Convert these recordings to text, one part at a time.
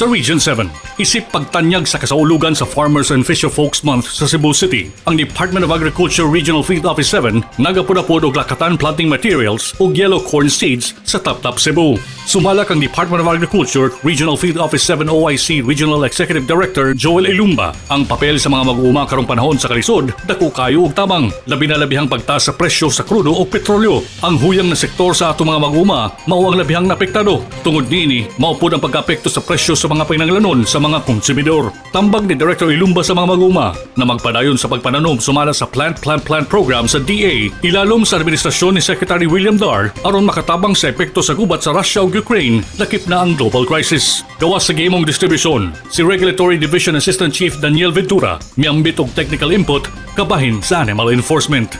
Sa Region 7, isip pagtanyag sa kasaulugan sa Farmers and Fisherfolks Month sa Cebu City, ang Department of Agriculture Regional Field Office 7 nagapod-apod og lakatan planting materials o yellow corn seeds sa Tap-Tap, Cebu. Sumalak ang Department of Agriculture Regional Field Office 7 OIC Regional Executive Director Joel Ilumba. Ang papel sa mga mag-uuma karong panahon sa kalisod, dako kayo og tabang, labi na labihang pagtaas sa presyo sa krudo o petrolyo. Ang huyang na sektor sa ato mga mag-uuma mao ang labihang napektado. Tungod niini, mao pod ang pagkaapekto sa presyo sa mga pinanglanon sa mga konsumidor. Tambag ni Director Ilumba sa mga mag-uuma na magpadayon sa pagpananom sumala sa Plant Program sa DA, ilalom sa administrasyon ni Secretary William Dar aron makatabang sa epekto sa gubat sa Russia ug Ukraine, lakip na ang global crisis. Gawas sa gihimong distribusyon, si Regulatory Division Assistant Chief Daniel Ventura miambit og technical input kabahin sa animal enforcement.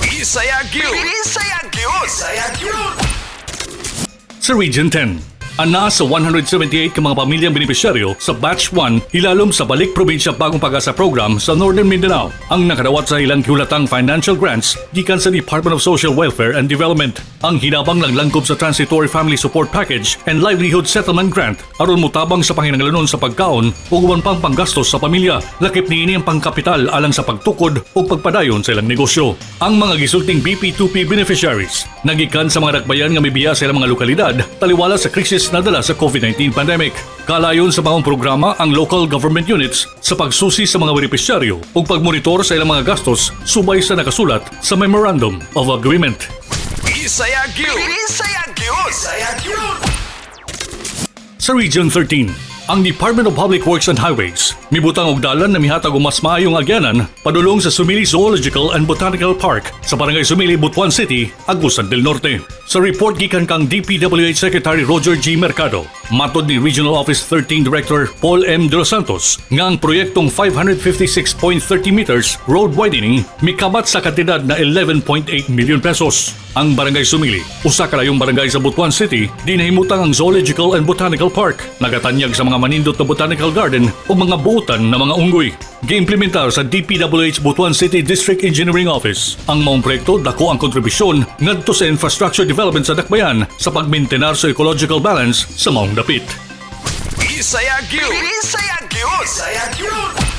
Bisaya GYUD! Bisaya GYUD! Bisaya GYUD! Sa Region 10, ana sa 178 ka mga pamilyang benepisyaryo sa Batch 1 hilalom sa Balik Probinsya Bagong Pag-asa Program sa Northern Mindanao ang nakadawat sa ilang kiulatang financial grants gikan sa Department of Social Welfare and Development. Ang hinabang lang langkob sa Transitory Family Support Package and Livelihood Settlement Grant aron mutabang sa panginahanglanon sa pagkaon ug uban pang panggastos sa pamilya, lakip niini ang pangkapital alang sa pagtukod o pagpadayon sa ilang negosyo. Ang mga gisulting BP2P beneficiaries nagikan sa mga dakbayan nga mibiya sa ilang mga lokalidad taliwala sa krisis na dala sa COVID-19 pandemic. Kalayon sa mga programa ang local government units sa pagsusi sa mga benepisyaryo ug pagmonitor sa ilang mga gastos subay sa nakasulat sa Memorandum of Agreement. Bisaya GYUD! Bisaya GYUD! Bisaya GYUD! Sa Region 13, ang Department of Public Works and Highways mibutang og dalan na mihatag og mas maayong agyanan padulong sa Sumili Zoological and Botanical Park sa Barangay Sumili, Butuan City, Agusan del Norte. Sa report gikan kang DPWH Secretary Roger G. Mercado, matod ni Regional Office 13 Director Paul M. De Los Santos nga ang proyektong 556.30 meters road widening mikabat sa kantidad na 11.8 million pesos. Ang Barangay Sumili, usa ka layong barangay sa Butuan City, dinahimutang ang Zoological and Botanical Park, nagatanyag sa mga manindot na botanical garden o mga buutan na mga unggoy. Giimplementar sa DPWH Butuan City District Engineering Office. Ang maong proyekto dako ang kontribusyon ngadto sa infrastructure development sa dakbayan sa pagmaintenar sa ecological balance sa maong dapit. Bisaya GYUD! Bisaya GYUD! Bisaya GYUD!